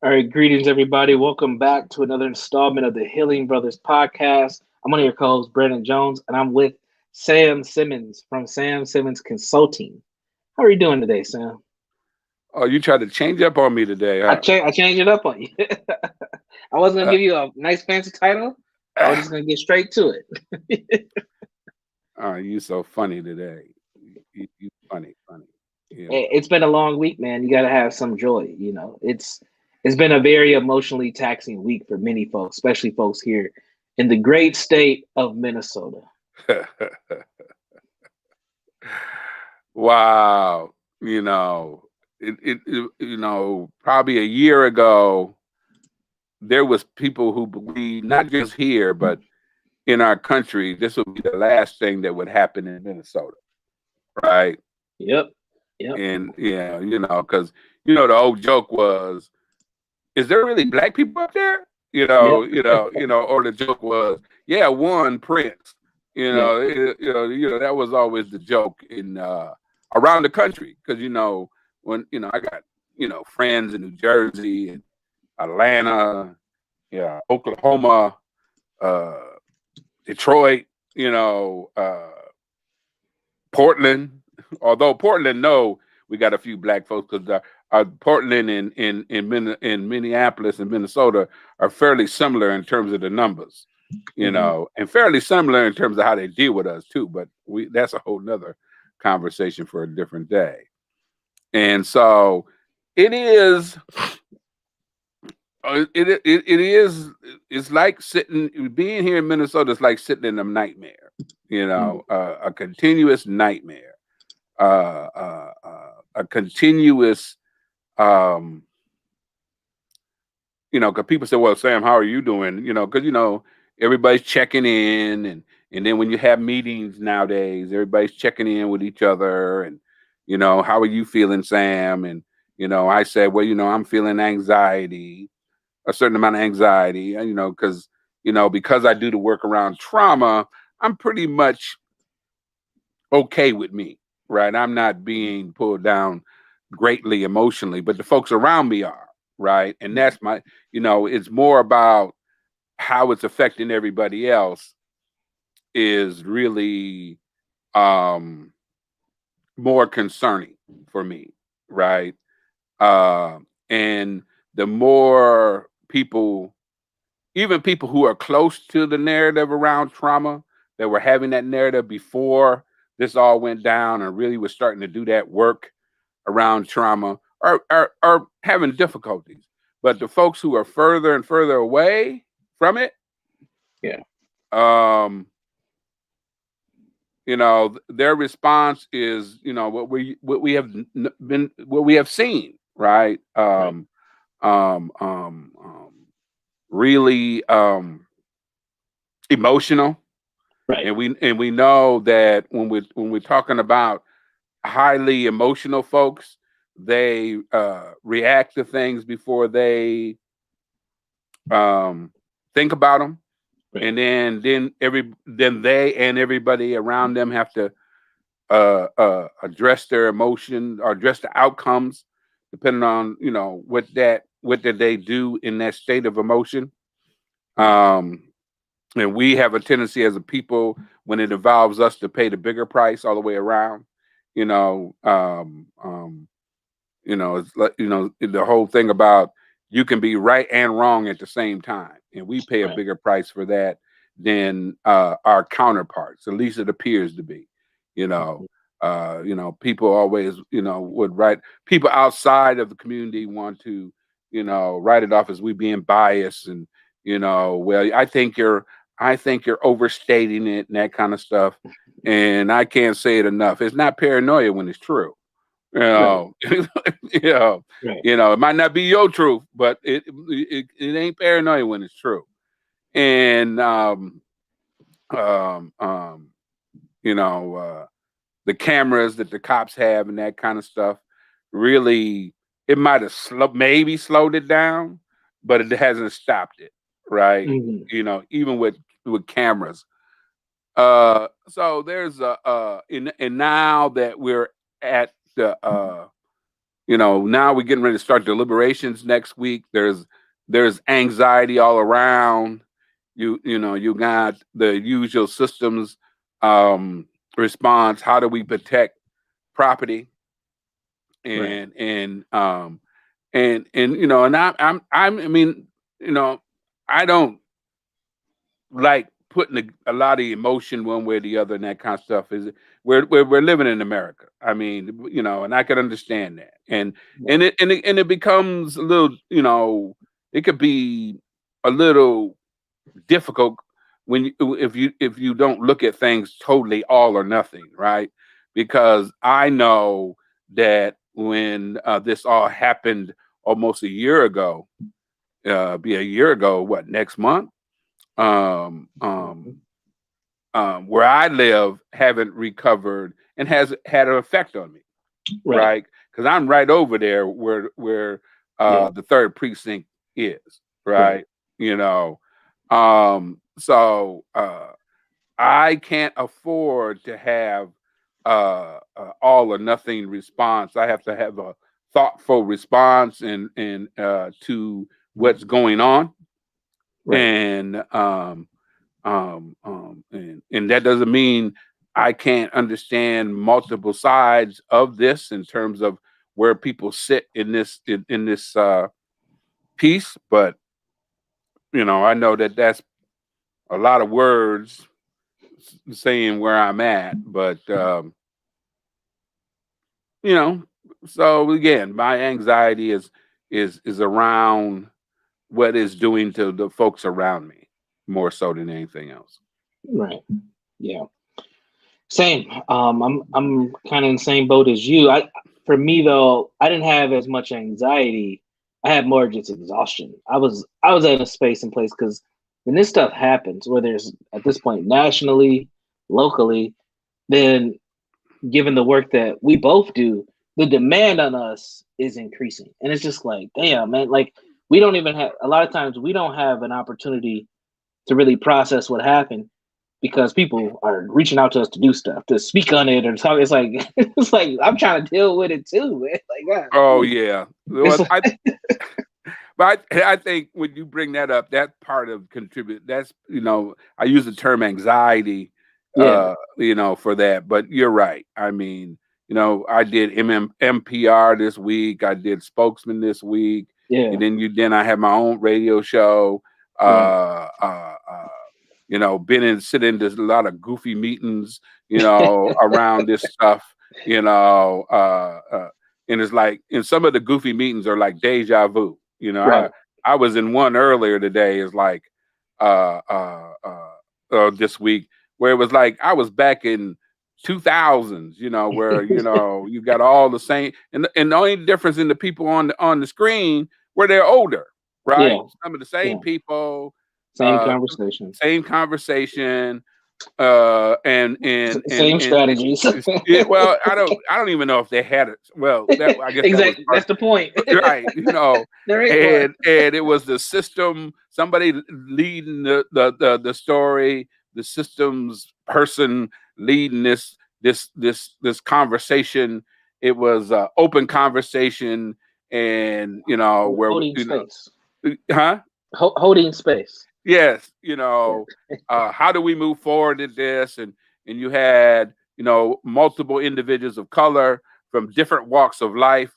All right, greetings, everybody. Welcome back to another installment of the Healing Brothers podcast. I'm one of your co-hosts, Brandon Jones, and I'm with Sam Simmons from Sam Simmons Consulting. How are you doing today, Sam? Oh, you tried to change up on me today, huh? I changed it up on you. I wasn't gonna Uh, give you a nice fancy title. I was just gonna get straight to it. oh, you so funny today. You funny. Yeah. It's been a long week, man. You got to have some joy. It's been a very emotionally taxing week for many folks, especially folks here in the great state of Minnesota. Wow. Probably a year ago, there was people who believed, not just here, but in our country, this would be the last thing that would happen in Minnesota, right? Yep, yep, And yeah, because the old joke was, is there really black people up there? yep, Or the joke was, yeah, one Prince. yep. That was always the joke in around the country because when I got friends in New Jersey and Atlanta, yeah, Oklahoma, uh, Detroit, Portland. Although Portland, no, we got a few black folks because Portland in Minneapolis and Minnesota are fairly similar in terms of the numbers, Hmm. and fairly similar in terms of how they deal with us too. But that's a whole nother conversation for a different day. And so it is. It's like being here in Minnesota is like sitting in a nightmare, a continuous nightmare, a continuous, um, because people say, well, Sam, how are you doing? Because, everybody's checking in. And then when you have meetings nowadays, everybody's checking in with each other. And, how are you feeling, Sam? And, I said, well, I'm feeling anxiety, a certain amount of anxiety, because I do the work around trauma, I'm pretty much okay with me, right? I'm not being pulled down greatly emotionally, but the folks around me are, right? And that's it's more about how it's affecting everybody else is really um more concerning for me, right? And the more people, even people who are close to the narrative around trauma, that were having that narrative before this all went down and really was starting to do that work around trauma, are having difficulties. But the folks who are further and further away from it, Yeah, um, their response is, what we have seen, right? right, Um, um, um, Really emotional, right. and we know that when we're talking about highly emotional folks, they react to things before they um, think about them, Right. and then they and everybody around them have to address their emotion or address the outcomes, depending on what did they do in that state of emotion. Right. Um, and we have a tendency as a people when it involves us to pay the bigger price all the way around. You know, um, um, it's like the whole thing about you can be right and wrong at the same time, and we pay a Right. bigger price for that than our counterparts. At least it appears to be. You know, Mhm. people always would write, people outside of the community want to write it off as we being biased and well, I think you're overstating it and that kind of stuff. And I can't say it enough. It's not paranoia when it's true. You Right. know, you know, Right. it might not be your truth, but it ain't paranoia when it's true. And um, um, you know, the cameras that the cops have and that kind of stuff, really, it might have maybe slowed it down, but it hasn't stopped it, right? Hmm. Even with cameras. So there's and now that we're at the now we're getting ready to start deliberations next week. There's anxiety all around. You got the usual systems response. How do we protect property? Right. And I mean, you know, I don't like putting a lot of emotion one way or the other and that kind of stuff. Is we're living in America. I mean, and I can understand that. And Right. and it and it, and it becomes a little, it could be a little difficult when if you don't look at things totally all or nothing, right? Because I know that when this all happened almost a year ago, be a year ago, what, next month? Um, um, Mhm. where I live haven't recovered and has had an effect on me, Right. right? Because I'm right over there where Yeah. the third precinct is, Right. right? You know, so I can't afford to have all or nothing response. I have to have a thoughtful response and to what's going on, Right. and and that doesn't mean I can't understand multiple sides of this in terms of where people sit in this piece, but I know that that's a lot of words saying where I'm at, but you know, so again, my anxiety is around what it's doing to the folks around me more so than anything else. Right. Yeah. Same. I'm kind of in the same boat as you. For me though, I didn't have as much anxiety. I had more just exhaustion. I was in a space and place because when this stuff happens, whether it's at this point nationally, locally, then given the work that we both do, the demand on us is increasing, and it's just like, damn, man. Like we don't even have a lot of times we don't have an opportunity to really process what happened because people are reaching out to us to do stuff, to speak on it or talk. It's like it's like I'm trying to deal with it too, man. Like, Oh God, yeah, it's well, like, but I think when you bring that up, that part of contribute. That's I use the term anxiety, yeah, for that. But you're right. I mean, I did NPR this week. I did Spokesman this week, yeah, and then I have my own radio show. right, Been in sit into a lot of goofy meetings, around this stuff, and it's like, and some of the goofy meetings are like deja vu. right, I was in one earlier today. Is like uh, uh, this week where it was like I was back in 2000s. Where you got all the same, and the only difference in the people on the screen where they're older, right? yeah, Some of the same yeah. people, Same uh, conversation, same conversation, same strategies. well, I don't even know if they had it. Well, that I guess that was Exactly, part, that's the point. right. There ain't one. And it was the system, somebody leading the story, the systems person leading this conversation. It was open conversation, and where Holding space, huh. holding space. Yes, Yeah, how do we move forward in this? And you had, multiple individuals of color from different walks of life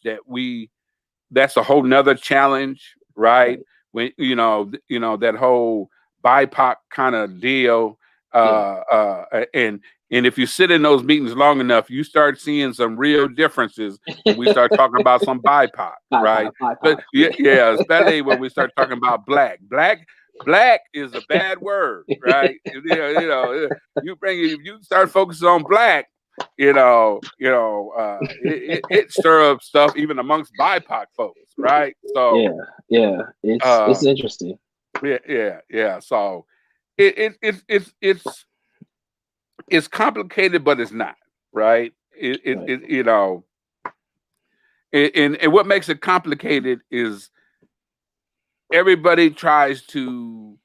that's a whole nother challenge, right? right. When that whole BIPOC kind of deal, Yeah. and if you sit in those meetings long enough, you start seeing some real differences when we start talking about some BIPOC, right? But BIPOC. yeah, yeah, especially when we start talking about black is a bad word, right? You bring if you start focusing on black, it stir up stuff even amongst BIPOC folks, right? So, Yeah, yeah. It's uh, interesting. yeah, yeah, yeah. So it's complicated, but it's not, right? Right. And what makes it complicated is everybody tries to.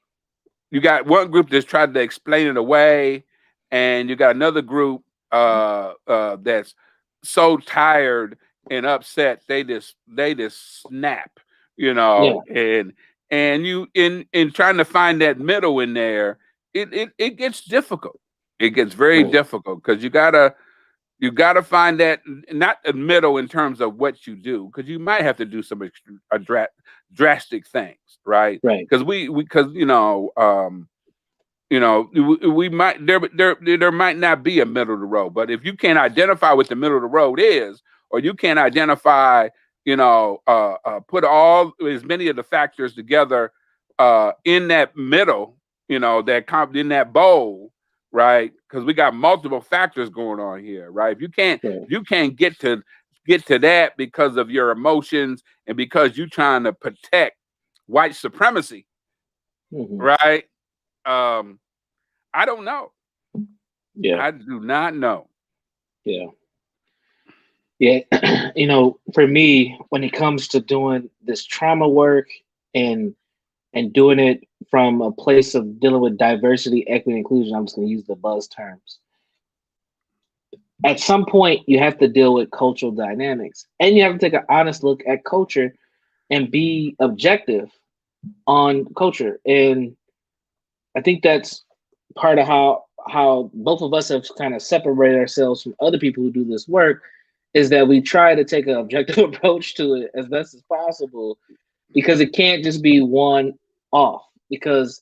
You got one group that's trying to explain it away, and you got another group that's so tired and upset, they just snap, Yeah. and you in trying to find that middle in there, it gets difficult. It gets very Right. difficult because you gotta find that not the middle in terms of what you do, because you might have to do some drastic things, right? Right. Because we might there might not be a middle of the road, but if you can't identify what the middle of the road is, or you can't identify, put all as many of the factors together in that middle, in that bowl, right? Because we got multiple factors going on here, right? Right. If you can't get to that because of your emotions and because you're trying to protect white supremacy, Hmm. right? Um, I don't know. Yeah. I do not know. Yeah. Yeah. For me, when it comes to doing this trauma work and doing it from a place of dealing with diversity, equity, inclusion, I'm just going to use the buzz terms. At some point, you have to deal with cultural dynamics, and you have to take an honest look at culture and be objective on culture. And I think that's part of how both of us have kind of separated ourselves from other people who do this work, is that we try to take an objective approach to it as best as possible, because it can't just be one off. Because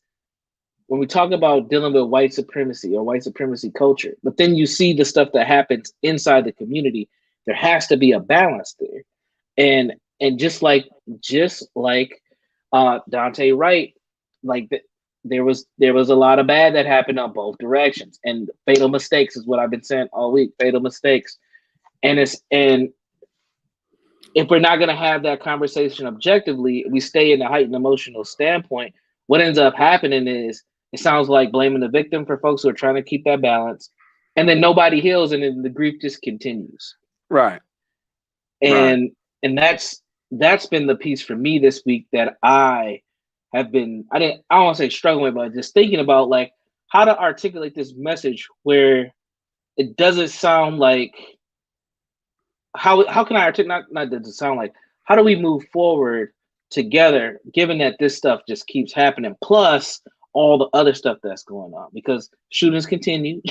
when we talk about dealing with white supremacy or white supremacy culture, but then you see the stuff that happens inside the community, there has to be a balance there. And just like Dante Wright, like there was a lot of bad that happened on both directions, and fatal mistakes is what I've been saying all week. Fatal mistakes, and if we're not going to have that conversation objectively, we stay in a heightened emotional standpoint. What ends up happening is it sounds like blaming the victim for folks who are trying to keep that balance, and then nobody heals, and then the grief just continues. Right, right, And that's been the piece for me this week that I don't want to say struggling with, but just thinking about, like, how to articulate this message where it doesn't sound like, how can I articulate, not does it sound like, how do we move forward together given that this stuff just keeps happening, plus all the other stuff that's going on, because shootings continue.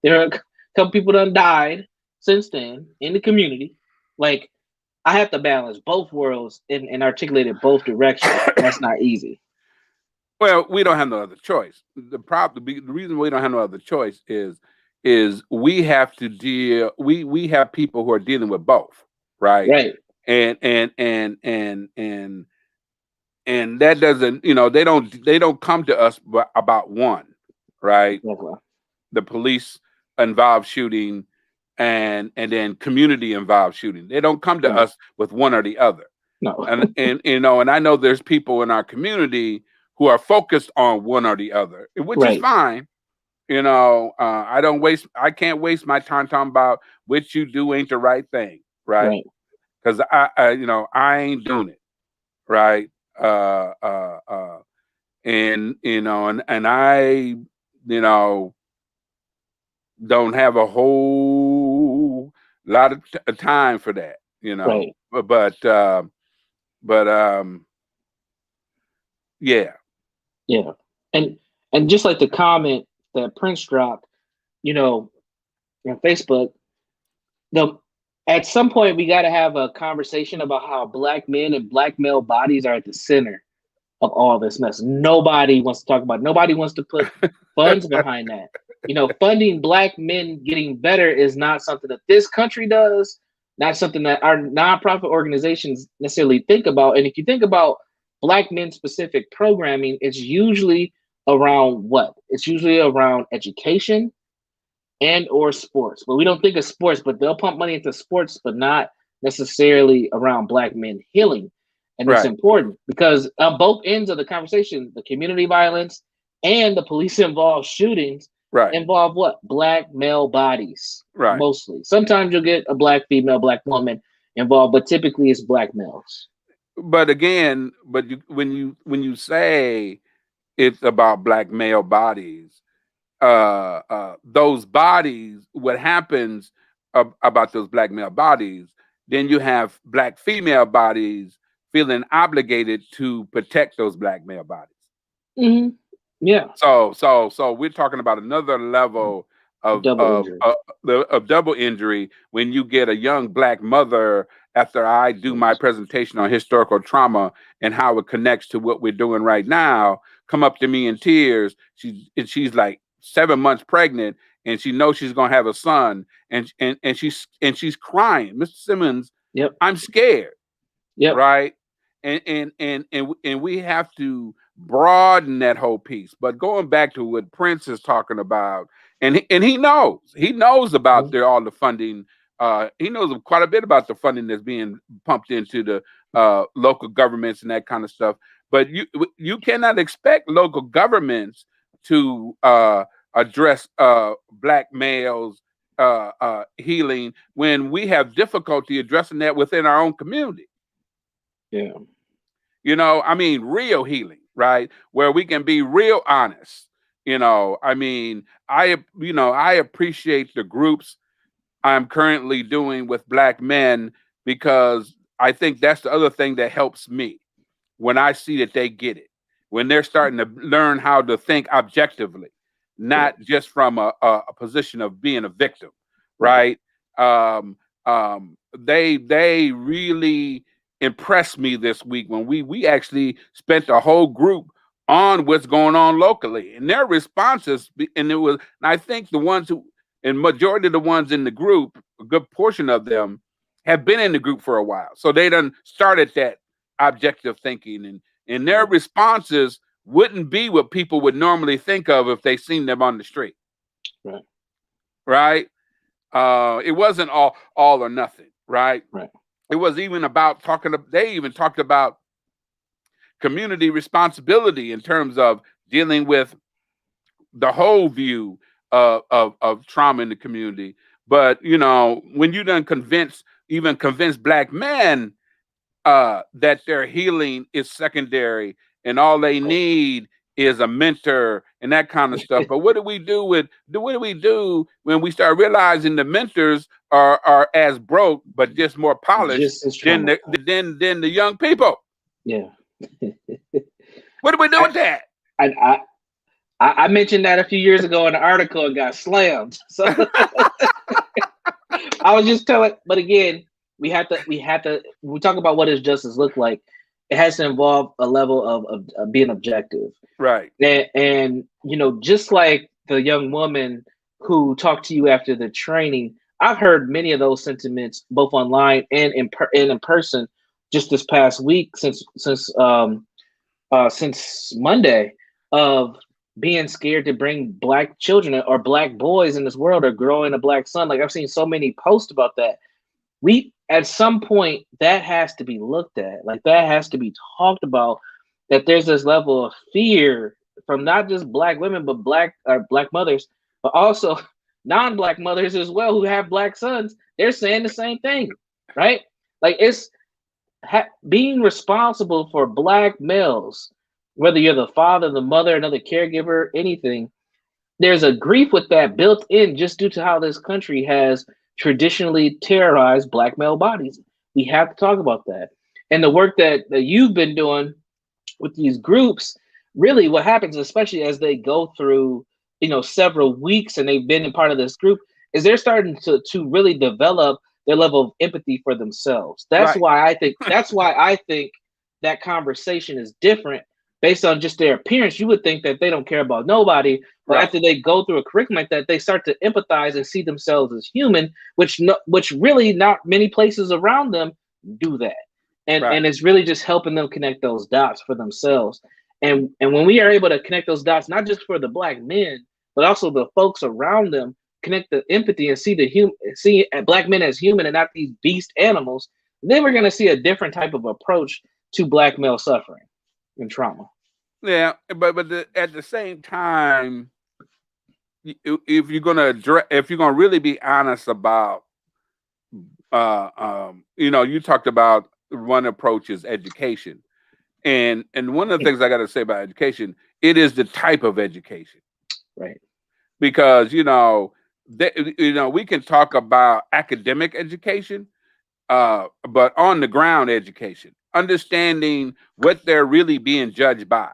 There are a couple people that died since then in the community. Like, I have to balance both worlds and articulate it both directions, and that's not easy. well, we don't have no other choice. The reason we don't have no other choice is we have to deal. We have people who are dealing with both, right? Right. And that doesn't, they don't come to us about one, right? Exactly. The police involved shooting, and then community involved shooting. They don't come to Right. us with one or the other. No. And I know there's people in our community who are focused on one or the other, which is Right. fine. I can't waste my time talking about which you do ain't the right thing, right? Right. Because I ain't doing it, right? Uh, uh, uh, and I, you know, don't have a whole lot of time for that, Right. but yeah, Yeah. And just like the comment that Prince dropped, you know, on Facebook, the at some point we got to have a conversation about how black men and black male bodies are at the center of all this mess. Nobody wants to talk about it. Nobody wants to put funds behind that. Funding black men getting better is not something that this country does, not something that our nonprofit organizations necessarily think about. And if you think about black men specific programming, it's usually around what? It's usually around education and or sports. But we don't think of sports, but they'll pump money into sports, but not necessarily around black men healing. And it's right, important because on both ends of the conversation, the community violence and the police involved shootings right, involve what? Black male bodies, right. mostly. Sometimes you'll get a black female, black woman involved, but typically it's black males. But again, when you say it's about black male bodies, those bodies, what happens about those black male bodies then you have black female bodies feeling obligated to protect those black male bodies. Hmm. Yeah. So we're talking about another level of Double of injury. of, of double injury when you get a young black mother after I do my Yes. presentation on historical trauma and how it connects to what we're doing right now, come up to me in tears. She's like 7 months pregnant and she knows she's gonna have a son and she's crying. Mr. Simmons, Yep. I'm scared, Yep. right? And we have to broaden that whole piece. But going back to what Prince is talking about, and he knows about Mhm. all the funding. He knows quite a bit about the funding that's being pumped into the local governments and that kind of stuff. But you cannot expect local governments to address black males healing when we have difficulty addressing that within our own community. Yeah. I mean, real healing, right? Where we can be real honest. I mean, I appreciate the groups I'm currently doing with black men because I think that's the other thing that helps me when I see that they get it, when they're starting to learn how to think objectively, Yeah. not just from a position of being a victim, Right. right? Um, they really impressed me this week when we actually spent a whole group on what's going on locally and their responses. And I think the ones who, and majority of the ones in the group, a good portion of them have been in the group for a while, so they done started that objective thinking, and their Yeah. responses wouldn't be what people would normally think of if they seen them on the street, Right. right? It wasn't all or nothing, right? Right. It was even about they even talked about community responsibility in terms of dealing with the whole view of trauma in the community. But when you done convince black men that their healing is secondary and all they Right. need is a mentor and that kind of stuff. But what do we do when we start realizing the mentors are as broke but just more polished Just as than traumatized. the young people? Yeah. What do we do I, with that? I I mentioned that a few years ago in an article and got slammed. So I was just telling, but again, we have to when we talk about what does justice look like, it has to involve a level of being objective. Right, And just like the young woman who talked to you after the training, I've heard many of those sentiments both online and in person just this past week since Monday of being scared to bring black children or black boys in this world or growing a black son. Like I've seen so many posts about that. We at some point that has to be looked at. Like that has to be talked about. That there's this level of fear from not just black women, but black mothers, but also non-black mothers as well who have black sons. They're saying the same thing, right? Like it's being responsible for black males, whether you're the father, the mother, another caregiver, anything, there's a grief with that built in just due to how this country has traditionally terrorized black male bodies. We have to talk about that. And the work that you've been doing with these groups, really what happens, especially as they go through, several weeks and they've been in part of this group, is they're starting to really develop their level of empathy for themselves. That's right, why I think that conversation is different based on just their appearance. You would think that they don't care about nobody, but right, after they go through a curriculum like that, they start to empathize and see themselves as human, which really not many places around them do that. And right, it's really just helping them connect those dots for themselves. And when we are able to connect those dots, not just for the black men, but also the folks around them, connect the empathy and see black men as human and not these beast animals, then we're going to see a different type of approach to black male suffering and trauma. yeah. But at the same time, if you're gonna if you're gonna really be honest about you talked about one approach is education, and one of the things I got to say about education, it is the type of education, Right. because we can talk about academic education, but on the ground education, understanding what they're really being judged by,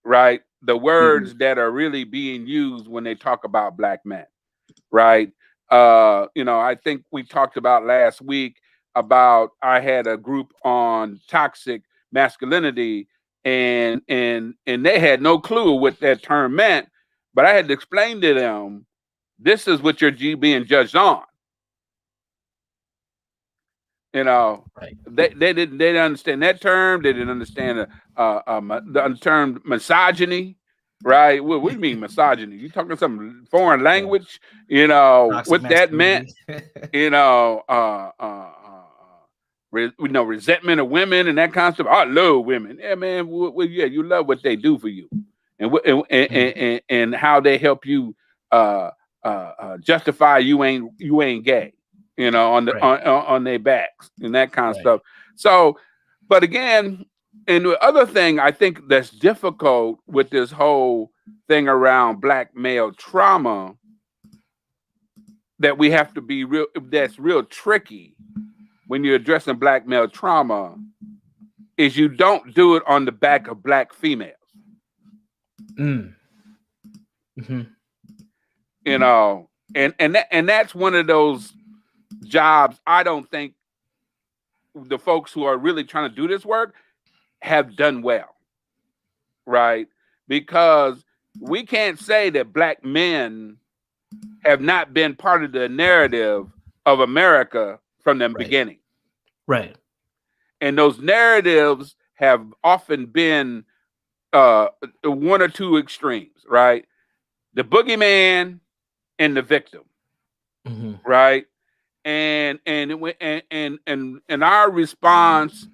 right? The Mm-hmm. words that are really being used when they talk about black men, right? I think we talked about last week about I had a group on toxic masculinity, and they had no clue what that term meant, but I had to explain to them this is what you're being judged on. You know, Right. they didn't understand that term. They didn't understand the term misogyny, right? What do you mean misogyny? You talking some foreign Yeah. language? Toxic What that meant. masculinity. You know, resentment of women and that kind of stuff. I love women. Yeah, man. Yeah, you love what they do for you, and and how they help you justify you ain't gay. On the Right. on their backs and that kind of Right. stuff. So, but again, and the other thing I think that's difficult with this whole thing around black male trauma that we have to be real, that's real tricky when you're addressing black male trauma, is you don't do it on the back of black females. Mm. Mm-hmm. And that's one of those jobs I don't think the folks who are really trying to do this work have done well, right? Because we can't say that black men have not been part of the narrative of America from the Right. beginning. Right. And those narratives have often been one or two extremes, right? The boogeyman and the victim, Mm-hmm. right? And our response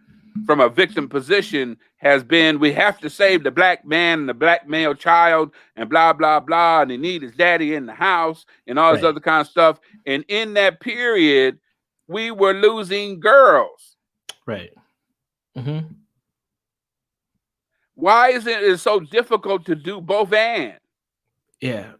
from a victim position has been we have to save the black man and the black male child and blah blah blah, and they need his daddy in the house and all this Right. other kind of stuff. And in that period, we were losing girls. Right. Mm-hmm. Why is it so difficult to do both and? Yeah.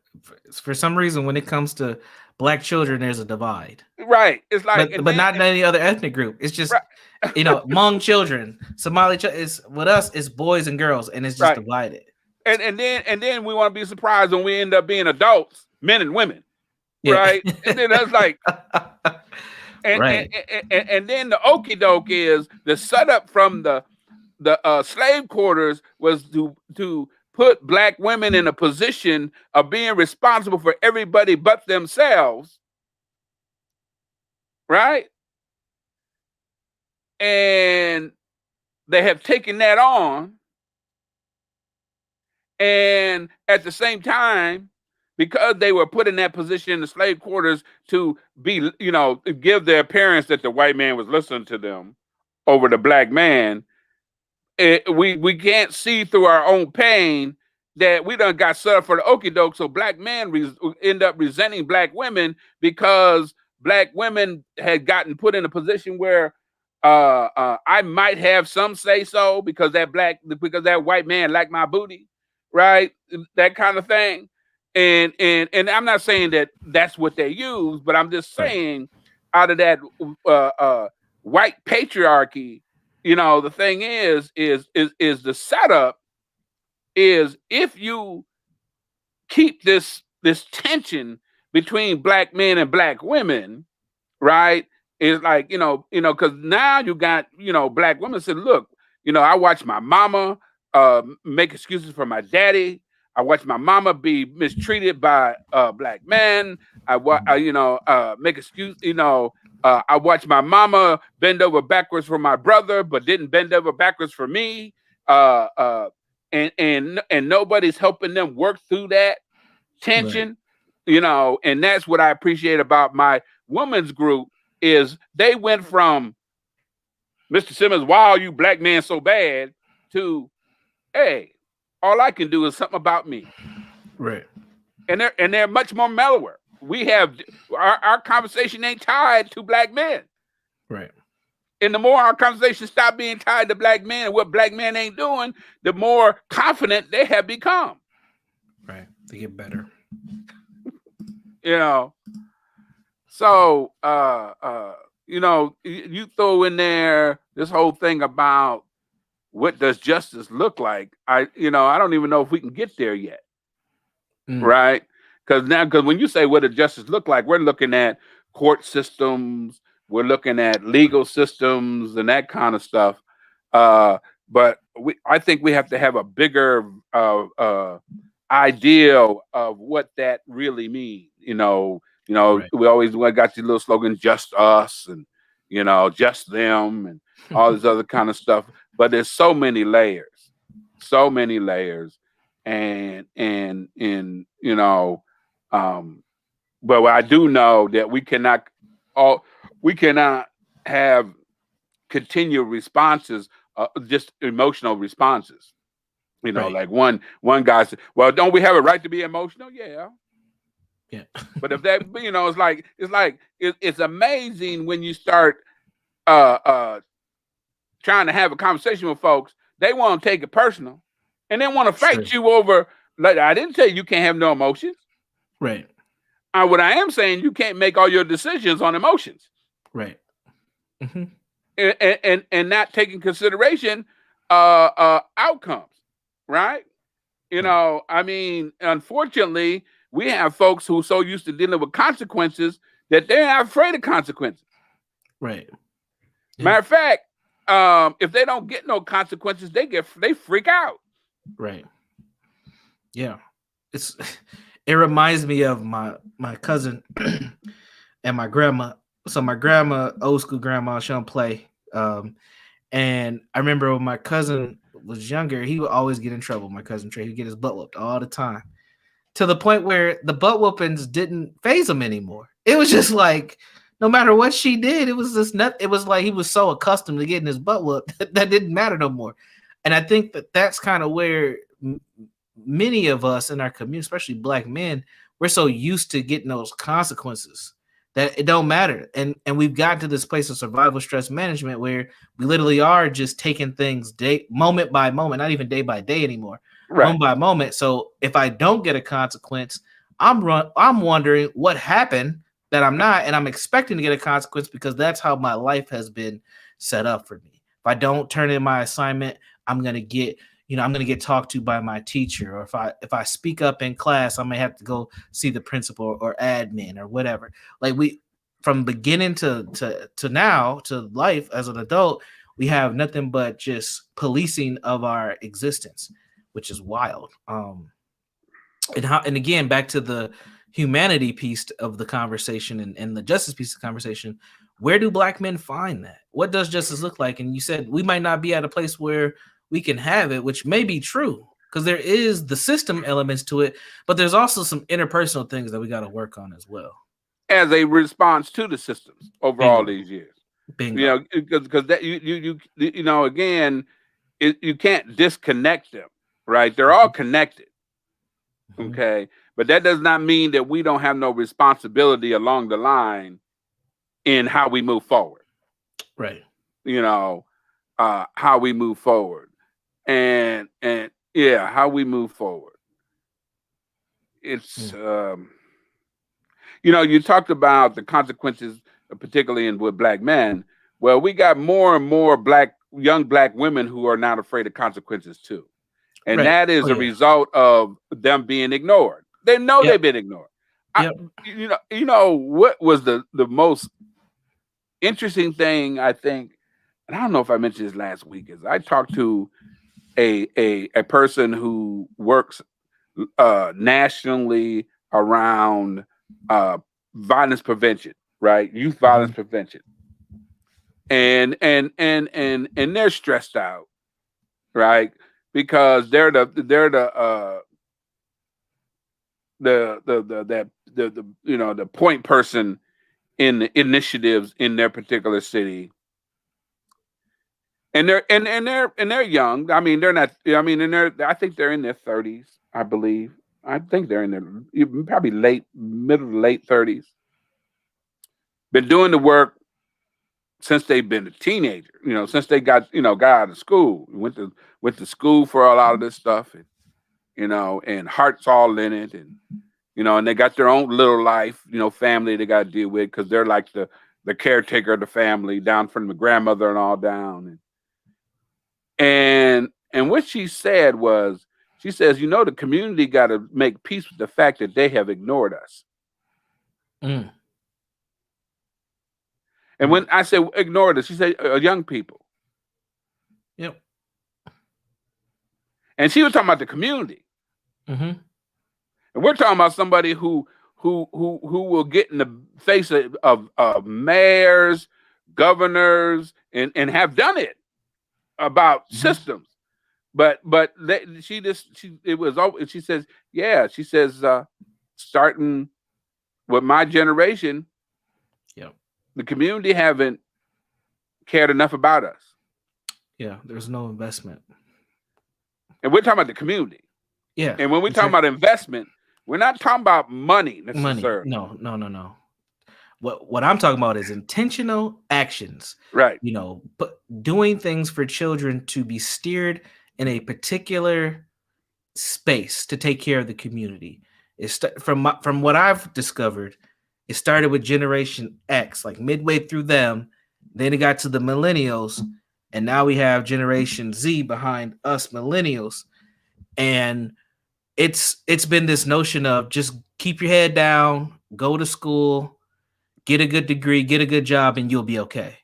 For some reason, when it comes to black children, there's a divide. Right. It's like, But not in any other ethnic group. It's just right, Hmong children, Somali is with us. It's boys and girls, and it's just right. divided. And then we want to be surprised when we end up being adults, men and women, Yeah. right? And then that's like, and Right. and then the okie doke is the setup from the slave quarters was to put black women in a position of being responsible for everybody but themselves, right? And they have taken that on, and at the same time, because they were put in that position in the slave quarters to be, give their appearance that the white man was listening to them over the black man, we can't see through our own pain that we done got set up for the okie doke. So black men end up resenting black women, because black women had gotten put in a position where I might have some say so because that white man liked my booty, right? That kind of thing. And I'm not saying that that's what they use, but I'm just Right. saying out of that white patriarchy, the thing is the setup is if you keep this tension between black men and black women, right? It's like, because now you got, black women said, look, I watch my mama make excuses for my daddy. I watch my mama be mistreated by black men. Make excuse, I watched my mama bend over backwards for my brother, but didn't bend over backwards for me. Uh, uh, and nobody's helping them work through that Right. tension, and that's what I appreciate about my women's group is they went from Mr. Simmons, why are you black men so bad, to, hey, all I can do is something about me. Right. And they're much more mellower. We have our conversation ain't tied to black men. Right. And the more our conversation stop being tied to black men and what black men ain't doing, the more confident they have become. Right. They get better. So you throw in there this whole thing about what does justice look like. I don't even know if we can get there yet, Mm. right? Because when you say what does justice look like, we're looking at court systems, we're looking at legal systems and that kind of stuff. Uh, but I think we have to have a bigger idea of what that really means. Right. We always got these little slogans, just us and just them and all this other kind of stuff. But there's so many layers, and um, but I do know that all we cannot have continual responses, just emotional responses. Right. Like one guy said, "Well, don't we have a right to be emotional?" Yeah, Yeah. but if that, it's amazing when you start uh uh trying to have a conversation with folks, they want to take it personal, and they want to fight True. you over. Like, I didn't say you can't have no emotions. Right. What I am saying, you can't make all your decisions on emotions, Right. Hmm. and not taking consideration outcomes, right? Right. I mean, unfortunately, we have folks who are so used to dealing with consequences that they're not afraid of consequences. Right. Yeah. Matter of fact, if they don't get no consequences, they freak out. Right. Yeah. It's it reminds me of my cousin and my grandma. So my grandma, old school grandma, she don't play. And I remember when my cousin was younger, he would always get in trouble. My cousin Trey, he'd get his butt whooped all the time, to the point where the butt whoopings didn't phase him anymore. It was just like no matter what she did, it was just not. It was like he was so accustomed to getting his butt whooped that didn't matter no more. And I think that that's kind of where many of us in our community, especially black men, we're so used to getting those consequences that it don't matter. And we've gotten to this place of survival stress management where we literally are just taking things day moment by moment, not even day by day anymore, Right. moment by moment. So if I don't get a consequence, I'm wondering what happened that I'm not, and I'm expecting to get a consequence because that's how my life has been set up for me. If I don't turn in my assignment, I'm gonna get I'm going to get talked to by my teacher, or if I speak up in class, I may have to go see the principal or admin or whatever. Like we, from beginning to now to life as an adult, we have nothing but just policing of our existence, which is wild. And again, back to the humanity piece of the conversation and the justice piece of the conversation. Where do black men find that? What does justice look like? And you said we might not be at a place where we can have it, which may be true because there is the system elements to it, but there's also some interpersonal things that we got to work on as well. As a response to the systems over all Bingo. these years, Bingo. because that again, you can't disconnect them, right? They're all connected, Mhm. okay? But that does not mean that we don't have no responsibility along the line in how we move forward. Right. How we move forward, and yeah, how we move forward. It's Mm. You talked about the consequences, particularly with black men. Well, we got more and more young black women who are not afraid of consequences too, and Right. that Oh is a yeah. result of them being ignored. They know Yep. they've been ignored. I, Yep. what was the most interesting thing, I think, and I don't know if I mentioned this last week, is I talked to a person who works nationally around violence prevention, right? Youth violence Mhm. prevention, and they're stressed out, right? Because they're the point person in the initiatives in their particular city, and they're young. I mean, they're not. I mean, and I think they're in their 30s. I believe. I think they're in their probably middle to late 30s. Been doing the work since they've been a teenager. Since they got out of school, went to school for a lot of this stuff, and heart's all in it, and they got their own little life, family they got to deal with because they're like the caretaker of the family, down from the grandmother and all down. And what she said was, she says, the community got to make peace with the fact that they have ignored us. Mm. And when I say ignored us, she said young people. Yep. And she was talking about the community. Mm-hmm. And we're talking about somebody who will get in the face of mayors, governors, and have done it about systems. But she says, starting with my generation, the community haven't cared enough about us. Yeah, there's no investment. And we're talking about the community. Yeah. And when we talk about investment, we're not talking about money necessarily. No. What I'm talking about is intentional actions. Right. But doing things for children to be steered in a particular space to take care of the community. From what I've discovered, it started with Generation X, like midway through them. Then it got to the millennials, and now we have Generation Z behind us millennials. And it's been this notion of just keep your head down, go to school, get a good degree, get a good job, and you'll be okay.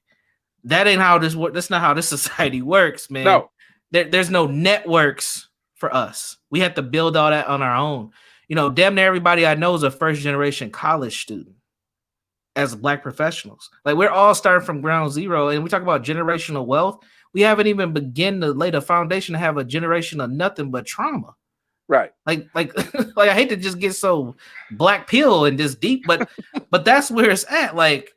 That ain't how this works. That's not how this society works, man. No. There's no networks for us. We have to build all that on our own. Damn near everybody I know is a first generation college student as Black professionals. Like, we're all starting from ground zero, and we talk about generational wealth. We haven't even begun to lay the foundation to have a generation of nothing but trauma. Right. Like I hate to just get so black pill and just deep, but that's where it's at. Like,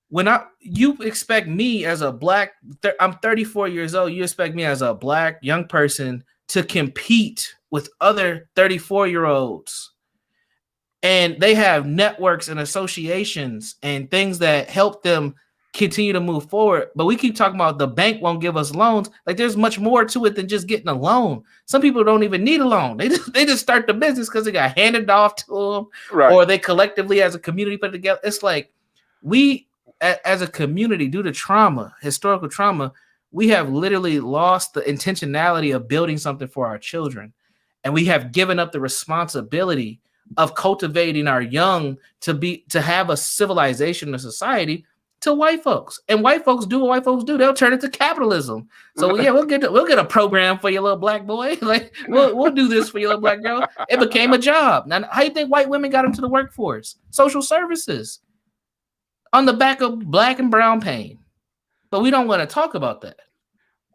when you expect me as a Black, I'm 34 years old. You expect me as a Black young person to compete with other 34-year-olds, and they have networks and associations and things that help them continue to move forward. But we keep talking about the bank won't give us loans. Like, there's much more to it than just getting a loan. Some people don't even need a loan. They just start the business because they got handed off to them, right, or they collectively as a community put it together. It's like we, as a community, due to trauma, historical trauma, we have literally lost the intentionality of building something for our children. And we have given up the responsibility of cultivating our young to have a civilization, a society, to white folks. And white folks do what white folks do. They'll turn it to capitalism. So yeah, we'll get a program for your little Black boy. Like, we'll do this for your little Black girl. It became a job. Now, how do you think white women got into the workforce? Social services, on the back of Black and brown pain. But we don't want to talk about that.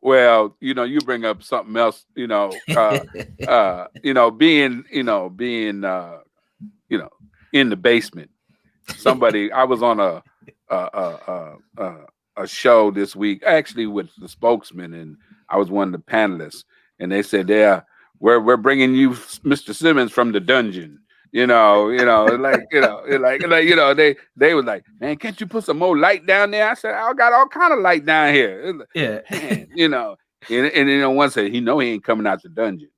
Well, you bring up something else, being in the basement. Somebody, I was on a show this week, actually with the spokesman, and I was one of the panelists, and they said, "Yeah, we're bringing you Mr. Simmons from the dungeon." They was like, "Man, can't you put some more light down there?" I said, "I got all kind of light down here." Yeah, man, and one said, he ain't coming out the dungeon,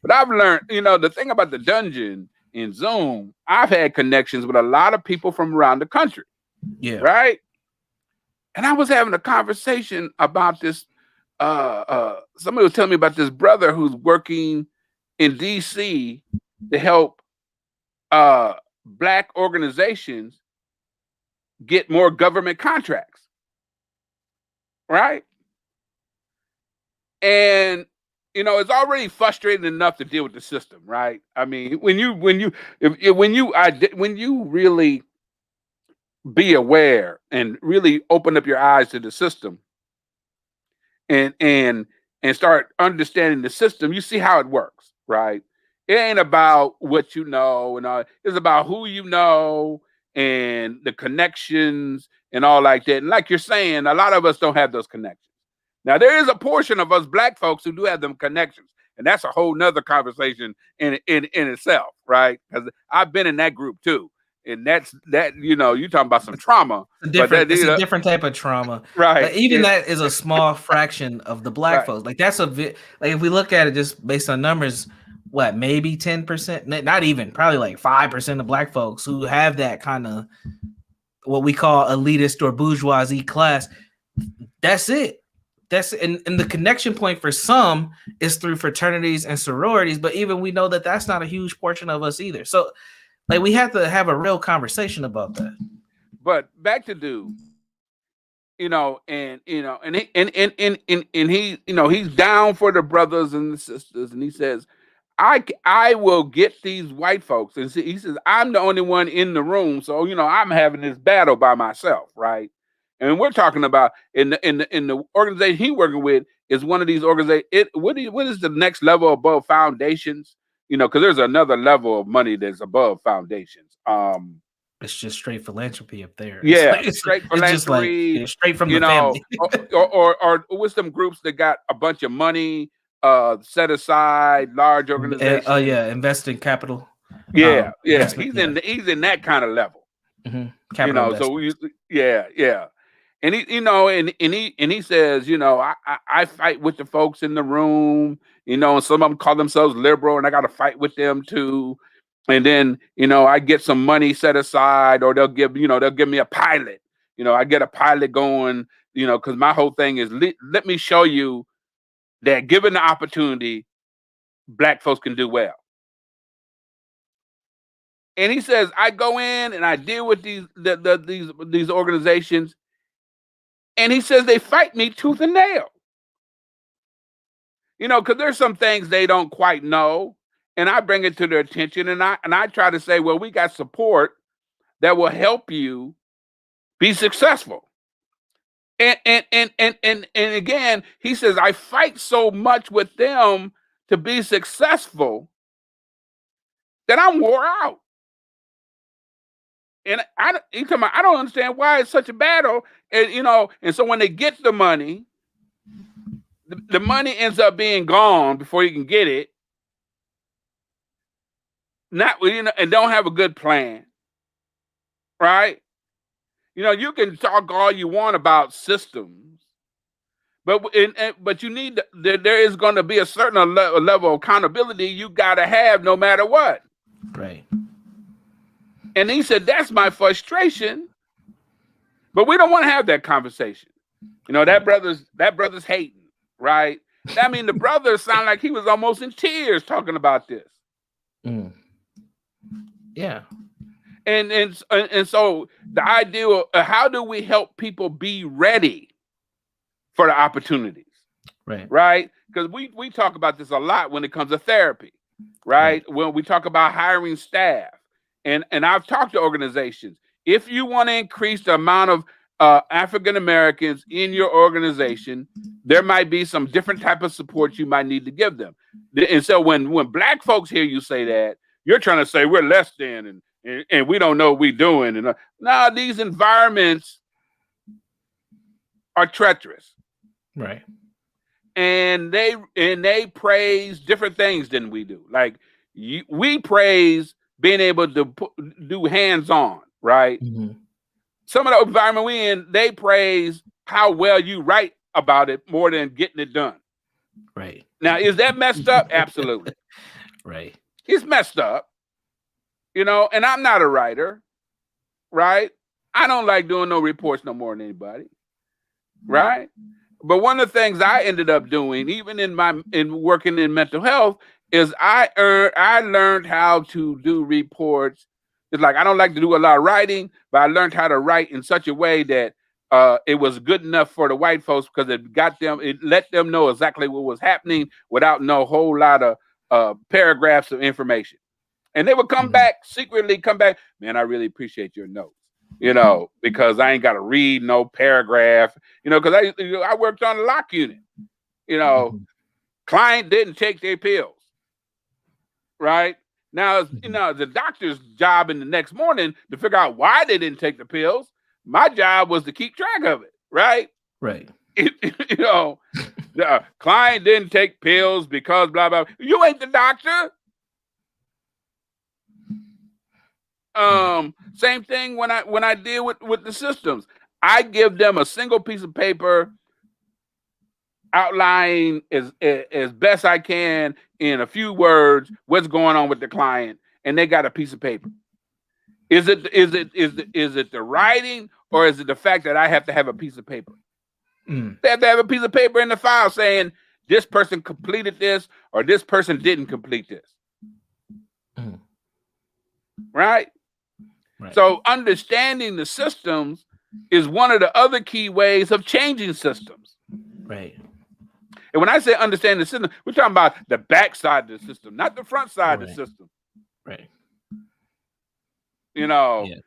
But I've learned, the thing about the dungeon in Zoom, I've had connections with a lot of people from around the country. Yeah. Right. And I was having a conversation about this. Somebody was telling me about this brother who's working in DC to help Black organizations get more government contracts. Right. And it's already frustrating enough to deal with the system, right? I mean, when you really be aware and really open up your eyes to the system and start understanding the system, you see how it works, right? It ain't about what you know and all. It's about who you know and the connections and all like that. And like you're saying, a lot of us don't have those connections. Now, there is a portion of us Black folks who do have them connections, and that's a whole nother conversation in itself, right? Because I've been in that group too, and that's you're talking about some trauma. It's a different type of trauma, right? Like, even that is a small fraction of the Black folks. Like, that's like, if we look at it just based on numbers, what, maybe 10%, not even, probably like 5% of Black folks who have that kind of what we call elitist or bourgeoisie class. That's it. And the connection point for some is through fraternities and sororities, but even we know that that's not a huge portion of us either. So like we have to have a real conversation about that. But back to dude, and he, he's down for the brothers and the sisters, and he says, I will get these white folks, and he says I'm the only one in the room, so I'm having this battle by myself, right? And we're talking about in the organization he working with is one of these organizations. What is the next level above foundations? Because there's another level of money that's above foundations. It's just straight philanthropy up there. Yeah, straight philanthropy. It's just like straight from the family. or with some groups that got a bunch of money set aside, large organizations. Oh yeah, invest in capital. Yeah. He's in that kind of level. Mm-hmm. Capital yeah. And he says, I fight with the folks in the room, and some of them call themselves liberal, and I got to fight with them too. And then, I get some money set aside, or they'll give me a pilot. I get a pilot going, because my whole thing is let me show you that given the opportunity, Black folks can do well. And he says, I go in and I deal with these organizations, and he says they fight me tooth and nail. Because there's some things they don't quite know. And I bring it to their attention, and I try to say, well, we got support that will help you be successful. And again, he says, I fight so much with them to be successful that I'm wore out. And I don't understand why it's such a battle. And so when they get the money, the money ends up being gone before you can get it. And don't have a good plan, right? You can talk all you want about systems, but you need there is going to be a certain level of accountability you got to have no matter what. Right. And he said that's my frustration, but we don't want to have that conversation. That brother's hating, right? I mean, the brother sounded like he was almost in tears talking about this. Mm. Yeah. And so the idea of how do we help people be ready for the opportunities, right? Because we talk about this a lot when it comes to therapy, right? When we talk about hiring staff, and I've talked to organizations. If you want to increase the amount of African Americans in your organization, there might be some different type of support you might need to give them. And so when Black folks hear you say that, you're trying to say we're less than and we don't know what we're doing. And now these environments are treacherous, right? And they praise different things than we do. Like we praise being able to do hands-on, right? Mm-hmm. Some of the environment we in, they praise how well you write about it more than getting it done. Right. Now, is that messed up? Absolutely. Right. It's messed up. And I'm not a writer, right? I don't like doing no reports no more than anybody, right? But one of the things I ended up doing, even in working in mental health, is I learned how to do reports. It's like I don't like to do a lot of writing, but I learned how to write in such a way that it was good enough for the white folks because it let them know exactly what was happening without no whole lot of paragraphs of information. And they would secretly come back, man, I really appreciate your notes, because I ain't got to read no paragraph, because I worked on the lock unit, client didn't take their pills, right? Now, the doctor's job in the next morning to figure out why they didn't take the pills. My job was to keep track of it, right? Right. The client didn't take pills because blah, blah. You ain't the doctor. Same thing when I deal with the systems. I give them a single piece of paper outlining as best I can in a few words what's going on with the client, and they got a piece of paper. Is it the writing, or is it the fact that I have to have a piece of paper? Mm. They have to have a piece of paper in the file saying this person completed this or this person didn't complete this. Mm. Right? Right. So understanding the systems is one of the other key ways of changing systems. Right. And when I say understand the system, we're talking about the back side of the system, not the front side of the Right. system. Right. You know, Yeah.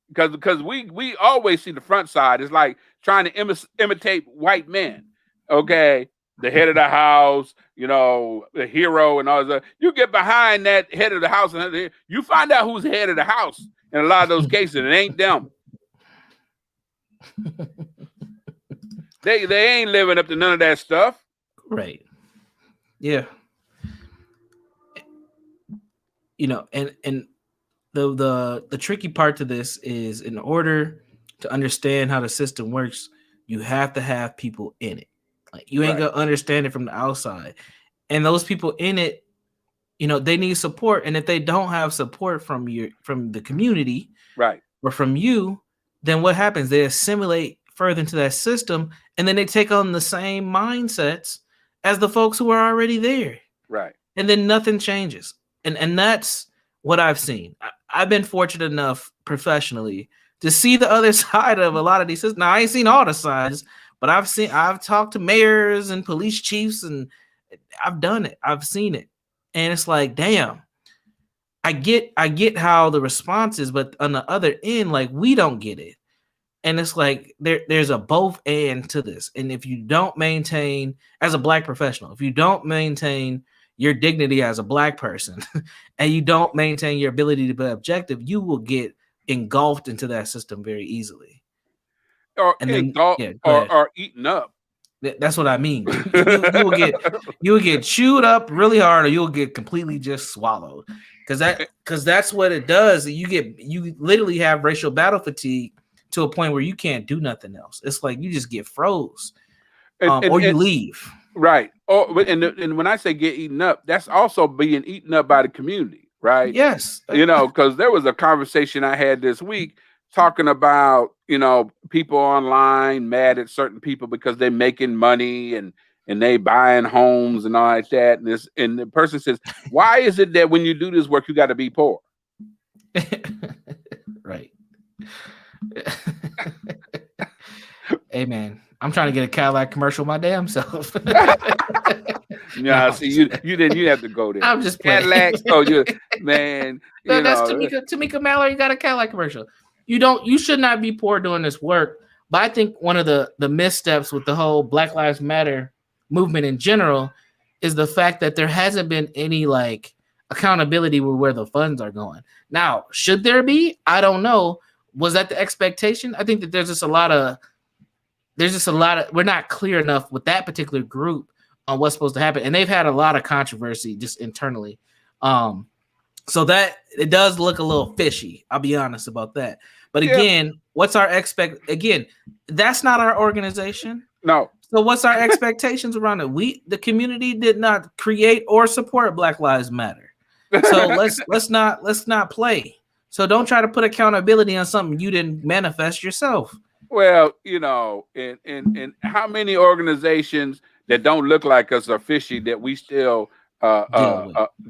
because we always see the front side. It's like trying to imitate white men. Okay, the head of the house, the hero and all that. You get behind that head of the house and you find out who's head of the house. In a lot of those cases, it ain't them. They ain't living up to none of that stuff. Right. Yeah. And the tricky part to this is, in order to understand how the system works, you have to have people in it. Like, you ain't Right. gonna understand it from the outside. And those people in it, they need support. And if they don't have support from the community, Right. or from you, then what happens? They assimilate further into that system, and then they take on the same mindsets as the folks who are already there. Right. And then nothing changes. And that's what I've seen. I've been fortunate enough professionally to see the other side of a lot of these systems. Now, I ain't seen all the sides, but I've talked to mayors and police chiefs, and I've done it. I've seen it. And it's like, damn, I get how the response is, but on the other end, like, we don't get it. And it's like there's a both and to this. And if you don't maintain, as a Black professional, if you don't maintain your dignity as a Black person and you don't maintain your ability to be objective, you will get engulfed into that system very easily. Or And then, yeah, go ahead. or eaten up. That's what I mean. You will get chewed up really hard, or you'll get completely just swallowed. Because that's what it does. You literally have racial battle fatigue to a point where you can't do nothing else. It's like you just get froze, or you leave. Right. And when I say get eaten up, that's also being eaten up by the community, right? Yes. Because there was a conversation I had this week talking about, people online mad at certain people because they're making money and they buying homes and all like that. And the person says, why is it that when you do this work, you got to be poor? Right. Hey, man, I'm trying to get a Cadillac commercial my damn self. Yeah, see, you didn't. You have to go there. I'm just playing. Cadillacs. Oh, man. That's Tamika Mallory got a Cadillac commercial. You should not be poor doing this work. But I think one of the missteps with the whole Black Lives Matter movement in general is the fact that there hasn't been any like accountability with where the funds are going. Now, should there be? I don't know. Was that the expectation? I think that there's just a lot of we're not clear enough with that particular group on what's supposed to happen. And they've had a lot of controversy just internally. So that it does look a little fishy. I'll be honest about that. But again, what's our again, that's not our organization. No. So what's our expectations around it? The community did not create or support Black Lives Matter. So let's not play. So don't try to put accountability on something you didn't manifest yourself. Well, and how many organizations that don't look like us are fishy that we still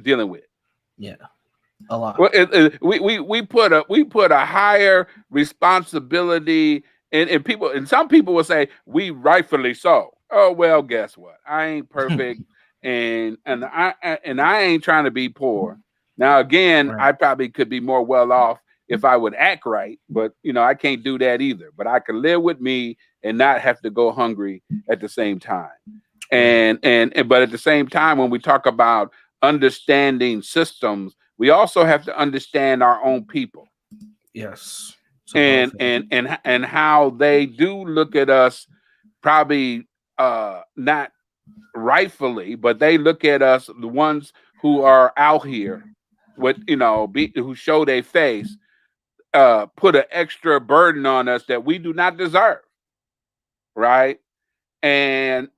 dealing with? Yeah, a lot. Well, we put a higher responsibility, and people, and some people will say we rightfully so. Oh well, guess what? I ain't perfect, and I ain't trying to be poor. Now again, Right. I probably could be more well off if I would act right, but I can't do that either. But I can live with me and not have to go hungry at the same time. And but at the same time, when we talk about understanding systems, we also have to understand our own people. Yes. So and how they do look at us, probably not rightfully, but they look at us, the ones who are out here with who show their face, put an extra burden on us that we do not deserve, right? And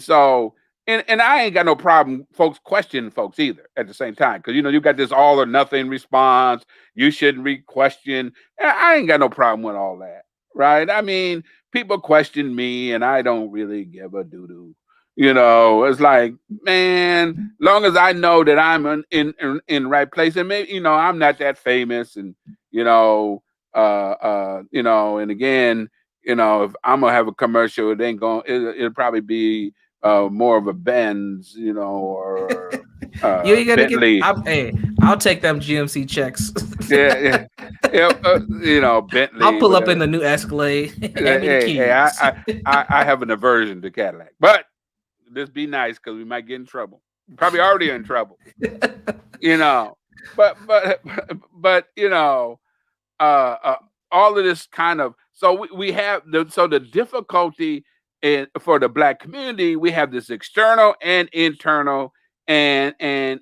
so and I ain't got no problem folks questioning folks either at the same time. Because you got this all or nothing response. You shouldn't question. I ain't got no problem with all that. Right. I mean, people question me and I don't really give a doo-doo. It's like, man, long as I know that I'm in right place, and maybe, I'm not that famous, and and again, if I'm gonna have a commercial, it'll probably be more of a Benz, or You ain't gonna get. Bentley. Hey, I'll take them GMC checks. Yeah, Bentley. I'll pull up in Whatever. the new Escalade. Hand me the Hey, keys. I have an aversion to Cadillac, but just be nice because we might get in trouble. Probably already in trouble, But all of this kind of, so we have the difficulty for the Black community. We have this external and internal, and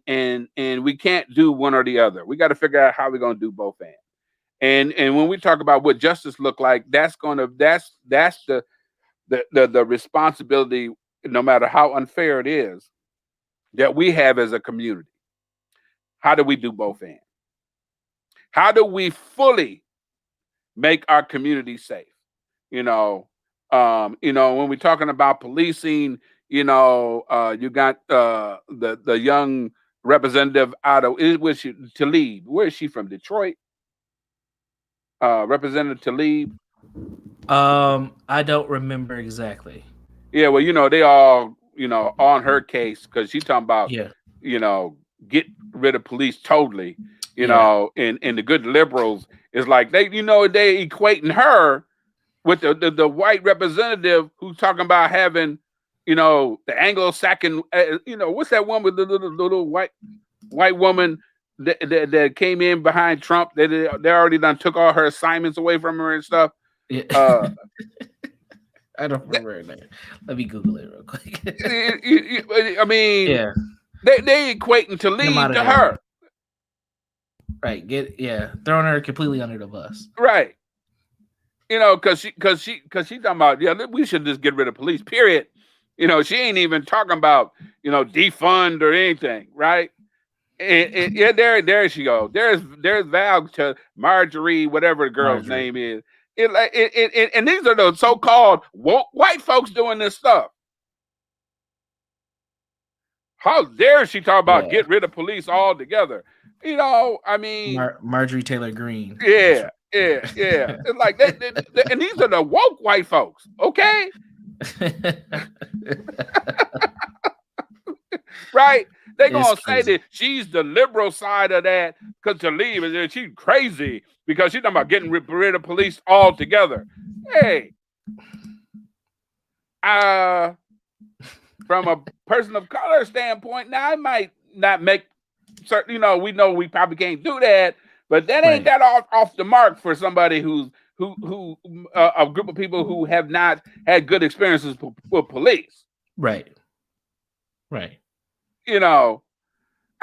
we can't do one or the other. We got to figure out how we're going to do both ends. And when we talk about what justice look like, that's the responsibility, no matter how unfair it is, that we have as a community. How do we do both ends? How do we fully make our community safe? When we're talking about policing, you got the young representative out of Talib. Where is she from? Detroit? Representative Talib. I don't remember exactly. Yeah, well, they all, on her case because she's talking about, get rid of police totally, and the good liberals is like they equating her with the white representative who's talking about having, the Anglo-Saxon, what's that one with the little white woman that came in behind Trump? They already done took all her assignments away from her and stuff. Yeah. I don't remember that. Let me Google it real quick. I mean, yeah, they equating to lead to her. Right. Throwing her completely under the bus. Right. Because she talking about, we should just get rid of police. Period. She ain't even talking about defund or anything. Right. And there she goes. There's Val to Marjorie, whatever the girl's name is. And these are the so-called woke white folks doing this stuff. How dare she talk about get rid of police altogether? I mean, Marjorie Taylor Greene. Yeah. It's like they, and these are the woke white folks, okay? Right? They're gonna say that she's the liberal side of that because to leave is she's crazy because she's talking about getting rid of police altogether. Hey, from a person of color standpoint, now I might not make certain. We know we probably can't do that, but that ain't that off the mark for somebody who a group of people who have not had good experiences with police. Right.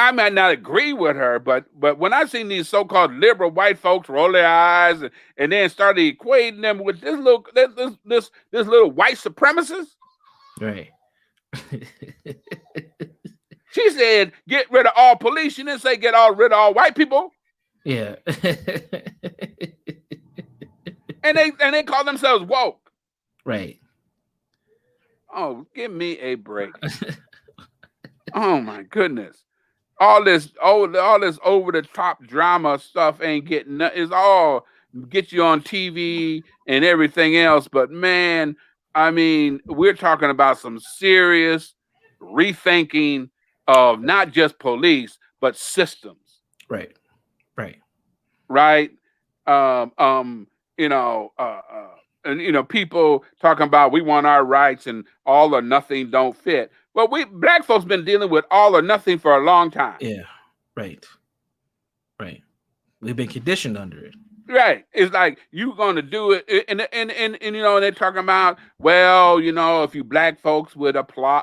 I might not agree with her, but when I seen these so-called liberal white folks roll their eyes and then started equating them with this little white supremacist, right? She said, "Get rid of all police." She didn't say get rid of all white people. Yeah, and they call themselves woke, right? Oh, give me a break. Oh my goodness. All this over the top drama stuff ain't getting it's all get you on TV and everything else. But man, I mean, we're talking about some serious rethinking of not just police, but systems. Right. And people talking about we want our rights and all or nothing don't fit. Well, black folks been dealing with all or nothing for a long time. Yeah, right. We've been conditioned under it. Right. It's like you gonna do it, and they're talking about, well, if you black folks would apply,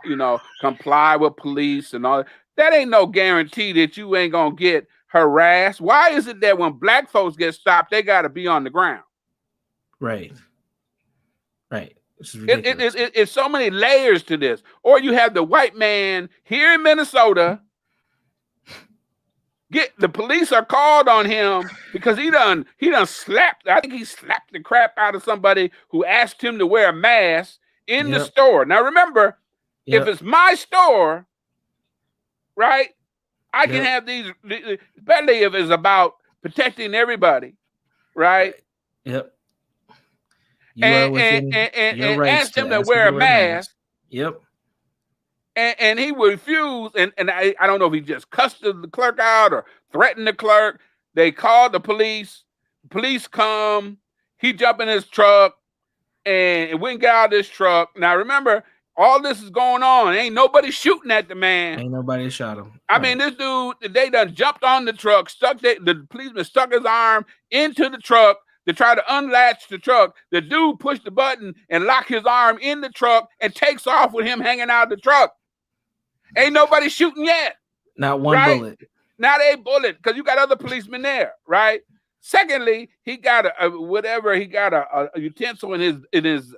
comply with police and all that ain't no guarantee that you ain't gonna get harassed. Why is it that when black folks get stopped, they got to be on the ground? Right. This is ridiculous. It's so many layers to this. Or you have the white man here in Minnesota. The police are called on him because he done slapped. I think he slapped the crap out of somebody who asked him to wear a mask in the store. Now remember, if it's my store, right? I can have these, especially if it's about protecting everybody, right? Yep. And asked him to wear a mask. Yep. And he refused, and I don't know if he just cussed the clerk out or threatened the clerk. They called the police. Police come. He jumped in his truck and went and got out of his truck. Now remember, all this is going on. Ain't nobody shooting at the man. Ain't nobody shot him. I mean, this dude, they done jumped on the truck, the policeman stuck his arm into the truck to try to unlatch the truck. The dude pushed the button and locked his arm in the truck and takes off with him hanging out of the truck. Ain't nobody shooting yet. Not one bullet. Not a bullet, because you got other policemen there, right? Secondly, he got a utensil in his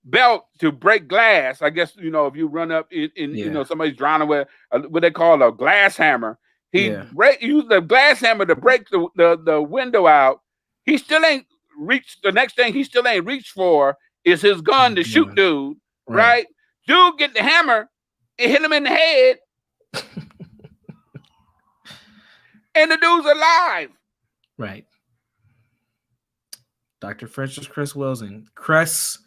belt to break glass. I guess, if you run up in somebody's drowning with what they call a glass hammer. He used the glass hammer to break the window out. He still ain't reached. The next thing he still ain't reached for is his gun to shoot dude, right? Dude get the hammer. It hit him in the head. And the dude's alive. Right. Dr. Francis Cress Welsing. Cress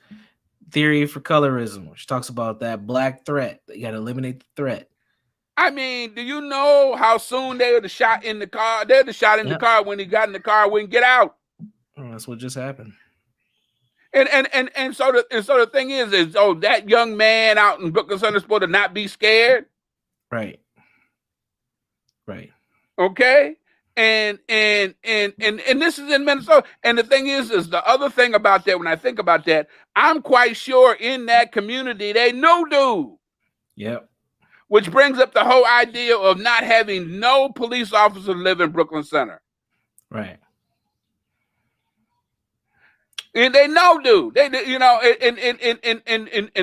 theory for colorism, which talks about that black threat. You got to eliminate the threat. I mean, do you know how soon they would have shot in the car? They would have shot in the car when he got in the car, wouldn't get out. Oh, that's what just happened. And so the thing is that young man out in Brooklyn Center supposed to not be scared. Right. Okay. And this is in Minnesota. And the thing is the other thing about that, when I think about that, I'm quite sure in that community they know dude. Yep. Which brings up the whole idea of not having no police officers live in Brooklyn Center. Right. And they know, dude. They, and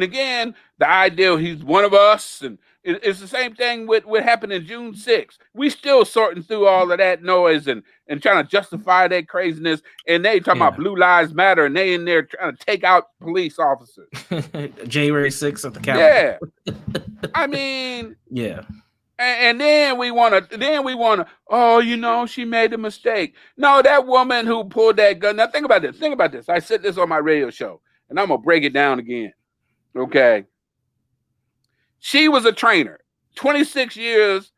again, the idea he's one of us, and it's the same thing with what happened in June 6th. We still sorting through all of that noise and trying to justify that craziness. And they talking about Blue Lives Matter, and they in there trying to take out police officers. January 6th at the Capitol. Yeah, I mean, yeah. And then we want to, she made a mistake. No, that woman who pulled that gun. Now think about this. I said this on my radio show, and I'm going to break it down again. Okay. She was a trainer, 26 years.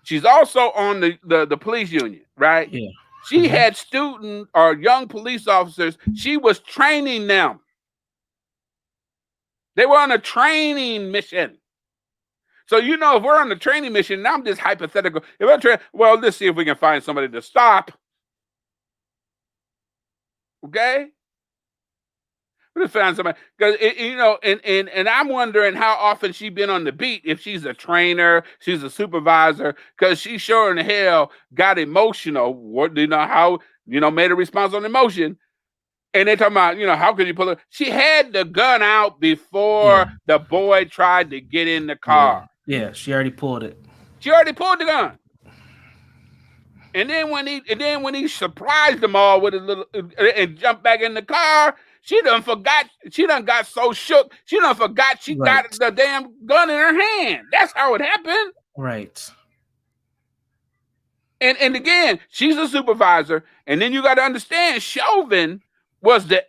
She's also on the police union, right? Yeah. She had student or young police officers. She was training them. They were on a training mission. So, if we're on the training mission, now I'm just hypothetical. If I'm let's see if we can find somebody to stop. Okay? Let's find somebody. Because, and I'm wondering how often she's been on the beat, if she's a trainer, she's a supervisor, because she sure in the hell got emotional. Made a response on emotion. And they talking about, how could you pull it? She had the gun out before the boy tried to get in the car. Yeah, she already pulled it. She already pulled the gun. And then when he surprised them all with his little and jumped back in the car, she done forgot. She done got so shook. She done forgot she got the damn gun in her hand. That's how it happened. Right. And again, she's a supervisor. And then you got to understand, Chauvin was the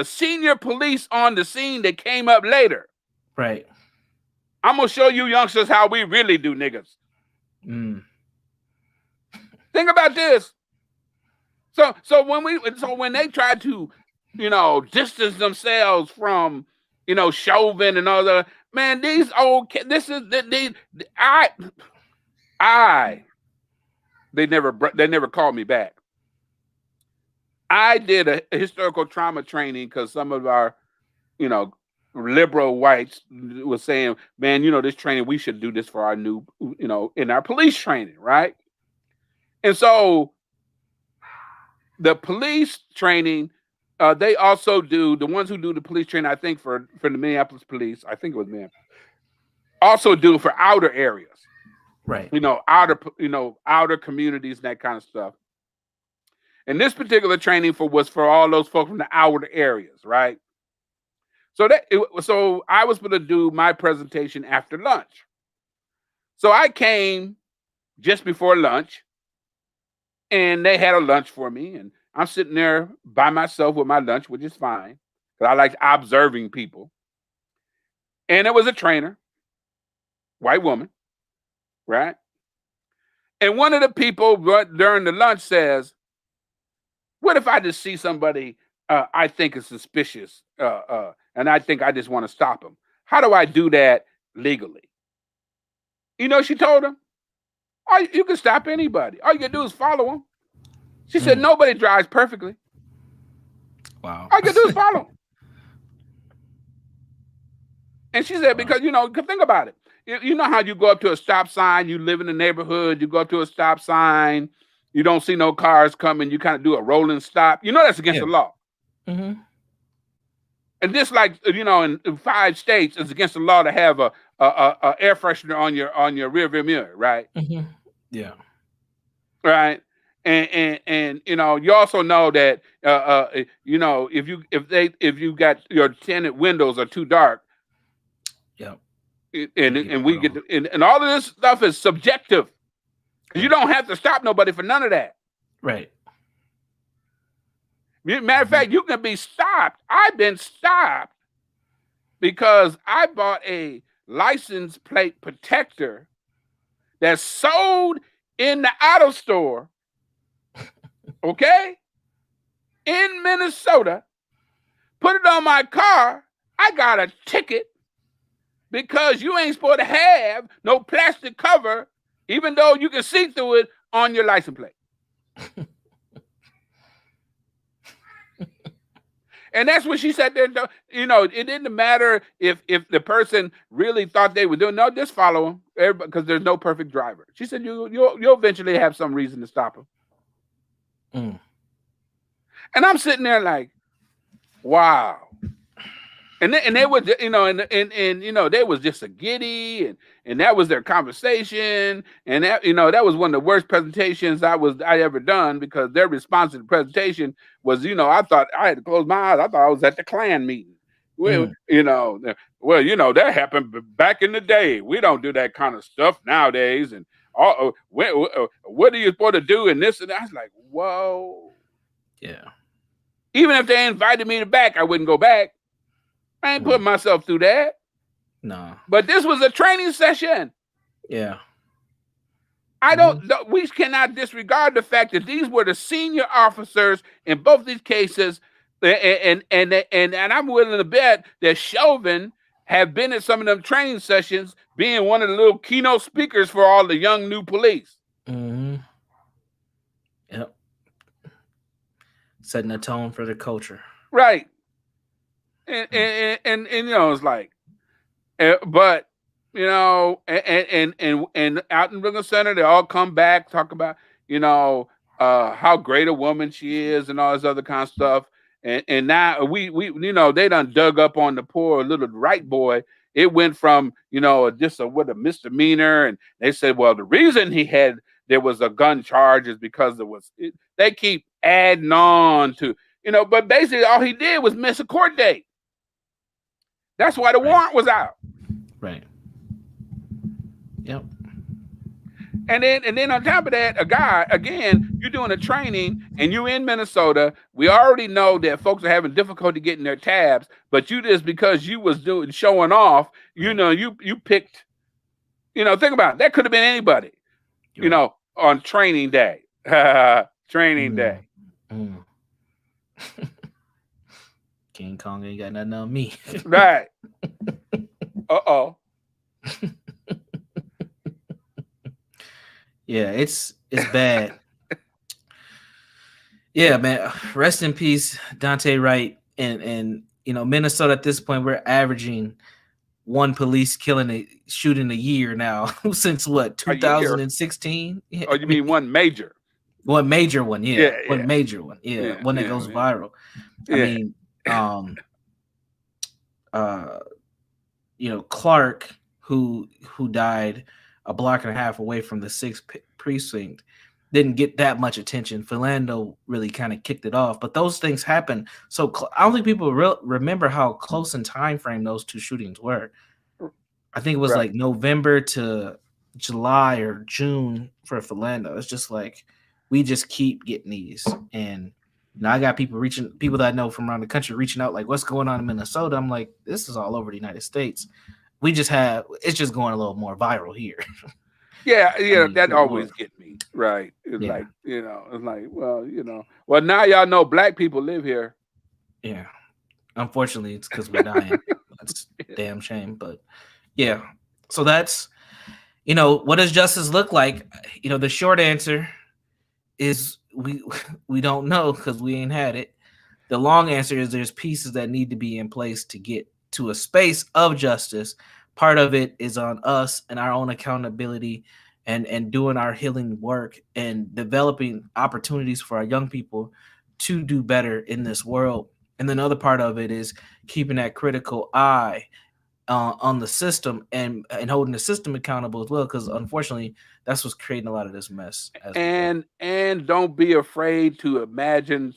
senior police on the scene that came up later. Right. I'm gonna show you youngsters how we really do, niggas. Think about this. So when they try to, distance themselves from, Chauvin and all that, man, these old kids, they never called me back. I did a historical trauma training because some of our, liberal whites was saying, man, this training, we should do this for our new, in our police training, right? And so the police training, They also do the ones who do the police training. I think for the Minneapolis police, I think it was Minneapolis. Also do for outer areas, Right. outer communities and that kind of stuff. And this particular training was for all those folks from the outer areas, right? So I was going to do my presentation after lunch. So I came just before lunch, and they had a lunch for me, and I'm sitting there by myself with my lunch, which is fine, because I like observing people. And there was a trainer, white woman, right? And one of the people during the lunch says, "What if I just see somebody I think is suspicious, and I think I just want to stop them? How do I do that legally?" You know, she told him, "Oh, you can stop anybody. All you can do is follow them." She said, "Nobody drives perfectly. Wow. All you can do is follow them." And she said, because, think about it. You know how you go up to a stop sign, you live in the neighborhood, you go up to a stop sign, you don't see no cars coming, you kind of do a rolling stop. You know that's against the law. Mm-hmm. And this, in 5 states, it's against the law to have a air freshener on your rear view mirror, right? Mm-hmm. Yeah. Right. And you also know that if you got your tenant windows are too dark. Yep. And we get and all of this stuff is subjective. You don't have to stop nobody for none of that. Right. Matter of fact, you can be stopped. I've been stopped because I bought a license plate protector that's sold in the auto store, okay, in Minnesota. Put it on my car. I got a ticket because you ain't supposed to have no plastic cover, even though you can see through it on your license plate. And that's what she said there. It didn't matter if the person really thought they were doing. No, just follow them, because there's no perfect driver. She said you'll eventually have some reason to stop them. And I'm sitting there like, wow. And they were, they was just a giddy, and that was their conversation, and that was one of the worst presentations I ever done, because their response to the presentation was, I thought I had to close my eyes. I thought I was at the Klan meeting. Well, that happened back in the day. We don't do that kind of stuff nowadays. And what are you supposed to do in this? And I was like, whoa. Yeah. Even if they invited me back, I wouldn't go back. I ain't putting myself through that. No. But this was a training session. Yeah. We cannot disregard the fact that these were the senior officers in both these cases. And I'm willing to bet that Chauvin have been at some of them training sessions, being one of the little keynote speakers for all the young new police. Mm-hmm. Yep. Setting a tone for the culture. Right. And it's like, but and out in Brooklyn Center, they all come back, talk about how great a woman she is and all this other kind of stuff. And now we they done dug up on the poor little Wright boy. It went from just a misdemeanor, and they said, well, the reason there was a gun charge is because they keep adding on to but basically all he did was miss a court date. That's why the warrant was out. Right. Yep. And then on top of that, a guy, again, you're doing a training and you're in Minnesota. We already know that folks are having difficulty getting their tabs, but you just, because you was showing off, you picked, think about it. That could have been anybody, on training day. Training day. King Kong ain't got nothing on me. Right. Uh-oh. Yeah, it's bad. Yeah, man. Rest in peace, Dante Wright. And Minnesota at this point, we're averaging one police shooting a year now since what, 2016? Oh, you mean one major? One major one, yeah. One major one, yeah. One that goes viral. I Yeah. mean, um, uh, Clark, who died a block and a half away from the sixth precinct, didn't get that much attention. Philando really kind of kicked it off, but those things happen. So I don't think people remember how close in time frame those two shootings were. I think it was Right. like November to July or June for Philando. It's just like we just keep getting these, and I got people that I know from around the country reaching out like, "What's going on in Minnesota?" I'm like, "This is all over the United States. It's just going a little more viral here." Yeah, I yeah, mean, that good always lord, get me. Right. It's yeah, like, it's like, well, now y'all know black people live here. yeah. Unfortunately, it's because we're dying. That's a damn shame, but yeah. So that's what does justice look like? The short answer is we don't know because we ain't had it. The long answer is there's pieces that need to be in place to get to a space of justice. Part of it is on us and our own accountability and doing our healing work and developing opportunities for our young people to do better in this world. And then other part of it is keeping that critical eye on the system and holding the system accountable as well, because unfortunately that's what's creating a lot of this mess as we go. And don't be afraid to imagine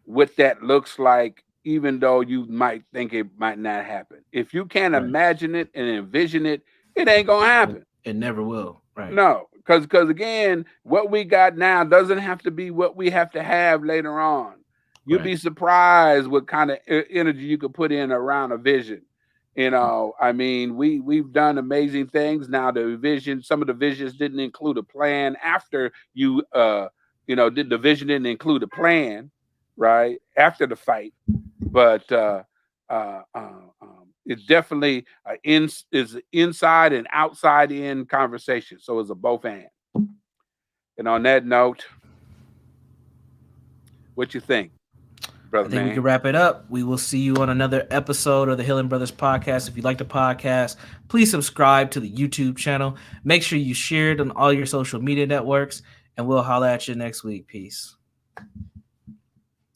what that looks like, even though you might think it might not happen. If you can't Right. imagine it and envision it, it ain't gonna happen. It never will. Right. No, because again, what we got now doesn't have to be what we have to have later on. You'll Right. be surprised what kind of energy you could put in around a vision. I mean, we've done amazing things. Now the vision, some of the visions didn't include a plan. After did the vision didn't include a plan, right? After the fight, but it's definitely is inside and outside in conversation. So it's a both and. And on that note, what you think, I brother think we can man? wrap it up. We will see you on another episode of the Healing Brothers podcast. If you like the podcast, please subscribe to the YouTube channel. Make sure you share it on all your social media networks, and we'll holler at you next week. Peace.